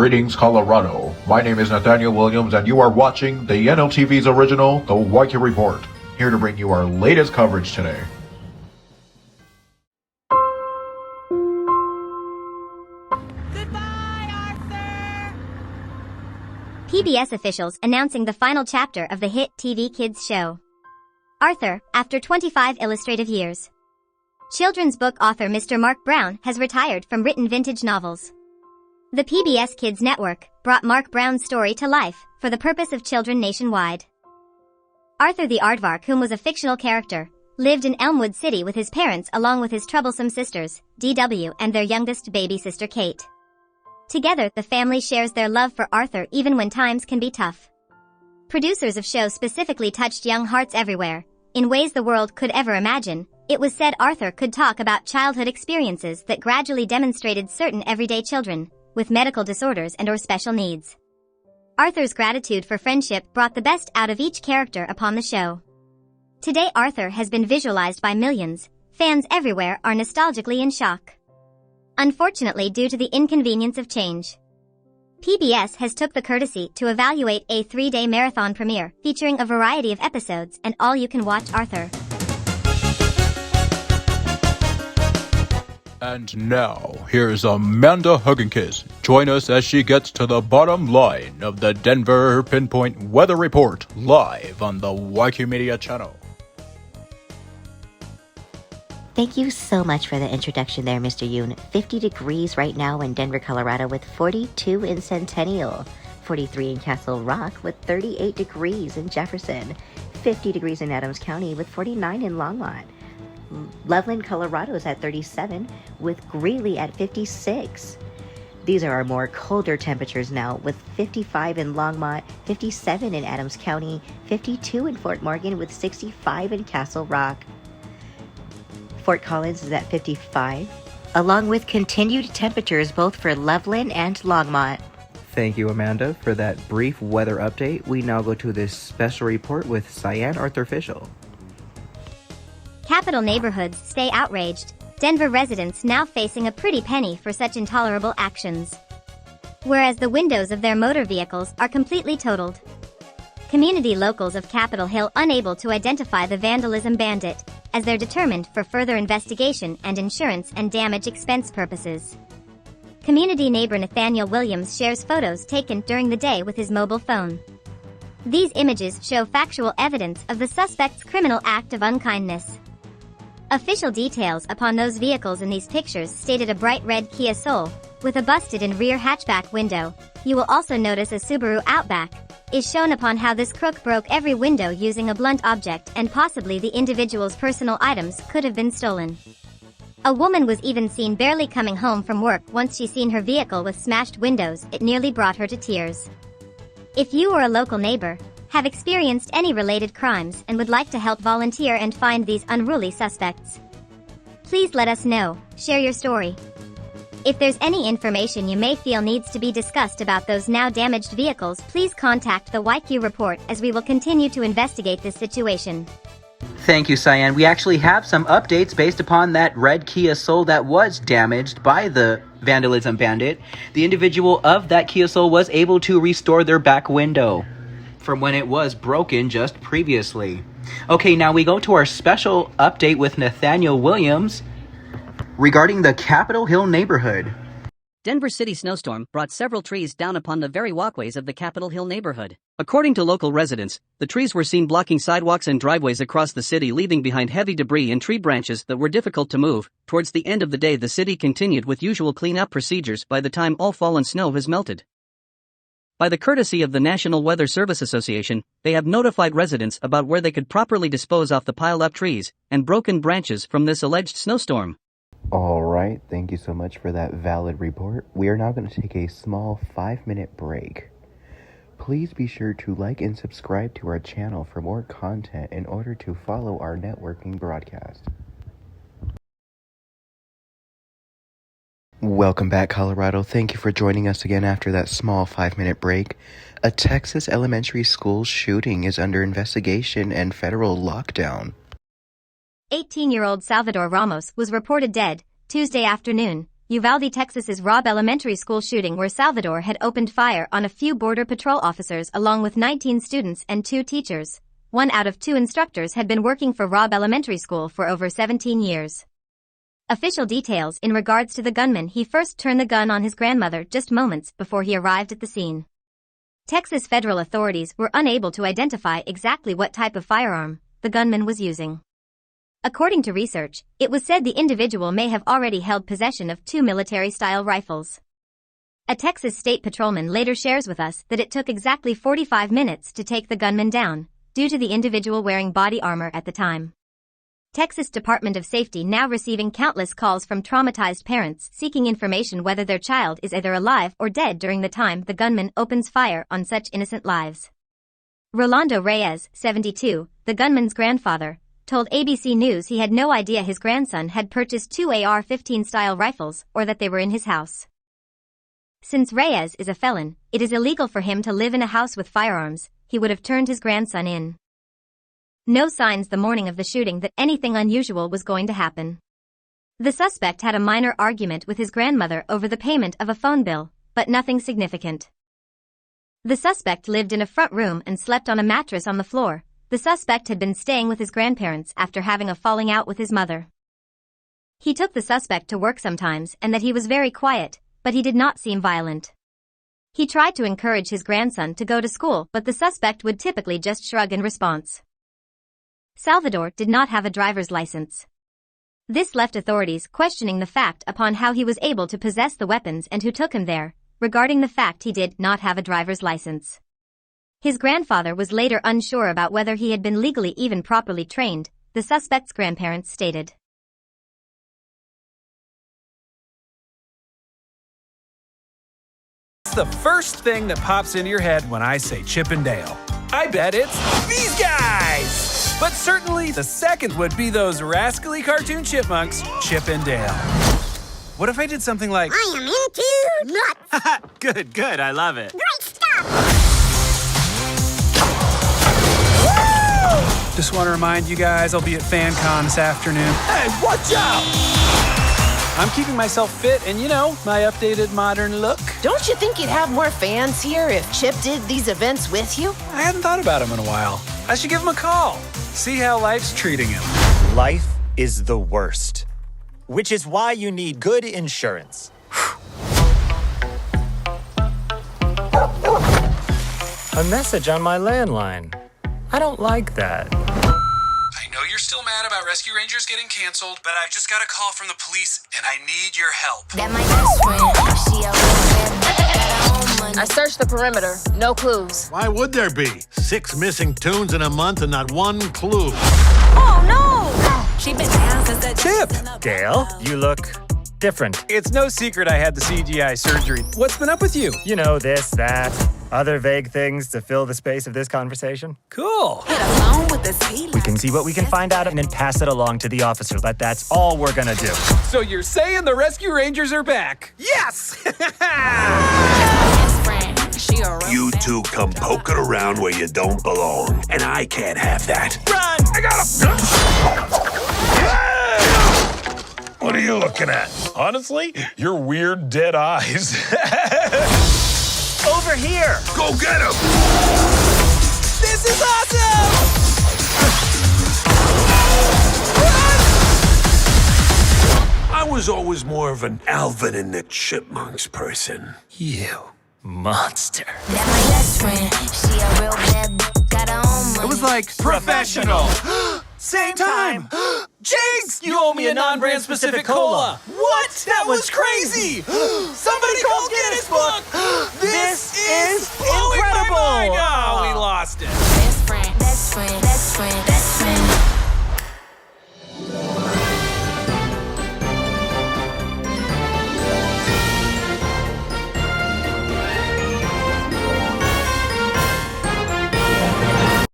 Greetings, Colorado. My name is Nathaniel Williams, and you are watching the Nltv's original, The Waikiki Report, here to bring you our latest coverage today. Goodbye, Arthur! PBS officials announcing the final chapter of the hit TV kids show. Arthur, after 25 illustrative years. Children's book author Mr. Mark Brown has retired from written vintage novels. The PBS Kids Network brought Mark Brown's story to life for the purpose of children nationwide. Arthur the Aardvark, whom was a fictional character, lived in Elmwood City with his parents along with his troublesome sisters, D.W. and their youngest baby sister Kate. Together, the family shares their love for Arthur even when times can be tough. Producers of show specifically touched young hearts everywhere, in ways the world could ever imagine. It was said Arthur could talk about childhood experiences that gradually demonstrated certain everyday children with medical disorders and/or special needs. Arthur's gratitude for friendship brought the best out of each character upon the show. Today Arthur has been visualized by millions. Fans everywhere are nostalgically in shock. Unfortunately, due to the inconvenience of change, PBS has took the courtesy to evaluate a 3-day marathon premiere featuring a variety of episodes and all-you-can-watch Arthur. And now, here's Amanda Hugginkiss. Join us as she gets to the bottom line of the Denver Pinpoint Weather Report, live on the Waikiki Media Channel. Thank you so much for the introduction there, Mr. Yoon. 50 degrees right now in Denver, Colorado, with 42 in Centennial, 43 in Castle Rock, with 38 degrees in Jefferson, 50 degrees in Adams County, with 49 in Longmont. Loveland, Colorado is at 37, with Greeley at 56. These are our more colder temperatures now, with 55 in Longmont, 57 in Adams County, 52 in Fort Morgan, with 65 in Castle Rock. Fort Collins is at 55, along with continued temperatures both for Loveland and Longmont. Thank you, Amanda, for that brief weather update. We now go to this special report with Cyan Arthur Fischel. Capital neighborhoods stay outraged. Denver residents now facing a pretty penny for such intolerable actions, whereas the windows of their motor vehicles are completely totaled. Community locals of Capitol Hill unable to identify the vandalism bandit, as they're determined for further investigation and insurance and damage expense purposes. Community neighbor Nathaniel Williams shares photos taken during the day with his mobile phone. These images show factual evidence of the suspect's criminal act of unkindness. Official details upon those vehicles in these pictures stated a bright red Kia Soul, with a busted-in rear hatchback window. You will also notice a Subaru Outback is shown upon how this crook broke every window using a blunt object, and possibly the individual's personal items could have been stolen. A woman was even seen barely coming home from work once she seen her vehicle with smashed windows. It nearly brought her to tears. If you or a local neighbor have experienced any related crimes and would like to help volunteer and find these unruly suspects, please let us know. Share your story. If there's any information you may feel needs to be discussed about those now damaged vehicles, please contact the Waikiki Report, as we will continue to investigate this situation. Thank you, Cyan. We actually have some updates based upon that red Kia Soul that was damaged by the vandalism bandit. The individual of that Kia Soul was able to restore their back window from when it was broken just previously. Okay, now we go to our special update with Nathaniel Williams regarding the Capitol Hill neighborhood. Denver City snowstorm brought several trees down upon the very walkways of the Capitol Hill neighborhood. According to local residents, the trees were seen blocking sidewalks and driveways across the city, leaving behind heavy debris and tree branches that were difficult to move. Towards the end of the day, the city continued with usual cleanup procedures by the time all fallen snow has melted. By the courtesy of the National Weather Service Association, they have notified residents about where they could properly dispose off the piled-up trees and broken branches from this alleged snowstorm. All right, thank you so much for that valid report. We are now going to take a small 5-minute break. Please be sure to like and subscribe to our channel for more content in order to follow our networking broadcast. Welcome back, Colorado. Thank you for joining us again after that small 5-minute break. A Texas elementary school shooting is under investigation and federal lockdown. 18-year-old Salvador Ramos was reported dead Tuesday afternoon Uvalde, Texas's Robb Elementary School shooting where Salvador had opened fire on a few Border Patrol officers along with 19 students and 2 teachers. 1 out of 2 instructors had been working for Robb Elementary School for over 17 years. Official details in regards to the gunman: he first turned the gun on his grandmother just moments before he arrived at the scene. Texas federal authorities were unable to identify exactly what type of firearm the gunman was using. According to research, it was said the individual may have already held possession of 2 military-style rifles. A Texas state patrolman later shares with us that it took exactly 45 minutes to take the gunman down, due to the individual wearing body armor at the time. Texas Department of Safety now receiving countless calls from traumatized parents seeking information whether their child is either alive or dead during the time the gunman opens fire on such innocent lives. Rolando Reyes, 72, the gunman's grandfather, told ABC News he had no idea his grandson had purchased 2 AR-15 style rifles or that they were in his house. Since Reyes is a felon, it is illegal for him to live in a house with firearms. He would have turned his grandson in. No signs the morning of the shooting that anything unusual was going to happen. The suspect had a minor argument with his grandmother over the payment of a phone bill, but nothing significant. The suspect lived in a front room and slept on a mattress on the floor. The suspect had been staying with his grandparents after having a falling out with his mother. He took the suspect to work sometimes and that he was very quiet, but he did not seem violent. He tried to encourage his grandson to go to school, but the suspect would typically just shrug in response. Salvador did not have a driver's license. This left authorities questioning the fact upon how he was able to possess the weapons and who took him there, regarding the fact he did not have a driver's license. His grandfather was later unsure about whether he had been legally even properly trained, the suspect's grandparents stated. What's the first thing that pops into your head when I say Chip and Dale? I bet it's these guys! But certainly the second would be those rascally cartoon chipmunks, Chip and Dale. What if I did something like, I am into nuts. Good, I love it. Great stuff. Just want to remind you guys I'll be at FanCon this afternoon. Hey, watch out! I'm keeping myself fit and, my updated modern look. Don't you think you'd have more fans here if Chip did these events with you? I hadn't thought about him in a while. I should give him a call. See how life's treating him. Life is the worst, which is why you need good insurance. A message on my landline. I don't like that. I know you're still mad about Rescue Rangers getting canceled, but I've just got a call from the police and I need your help. That my best friend, she a real bad bitch, got her own money. I searched the perimeter. No clues. Why would there be? 6 missing tunes in a month and not one clue. Oh, no! She been down since the Chip! Dale, you look different. It's no secret I had the CGI surgery. What's been up with you? You know, this, that, other vague things to fill the space of this conversation. Cool. hit alone with the sea. We can see what we can find out and then pass it along to the officer, but that's all we're gonna do. So you're saying the Rescue Rangers are back? Yes! Best friend, she a real You bad two bitch, come got her poking own around where you don't belong, and I can't have that. Run! I got him! What are you looking at? Honestly, your weird dead eyes. Over here! Go get him! This is awesome! I was always more of an Alvin and the Chipmunks person. You monster. That my best friend, she a real bad bitch, got her own money. It was like professional. Same time. Jinx, you owe me a non-brand specific cola. What? That was crazy. Somebody call Guinness Book. This is incredible. Oh, we lost it. Best friend,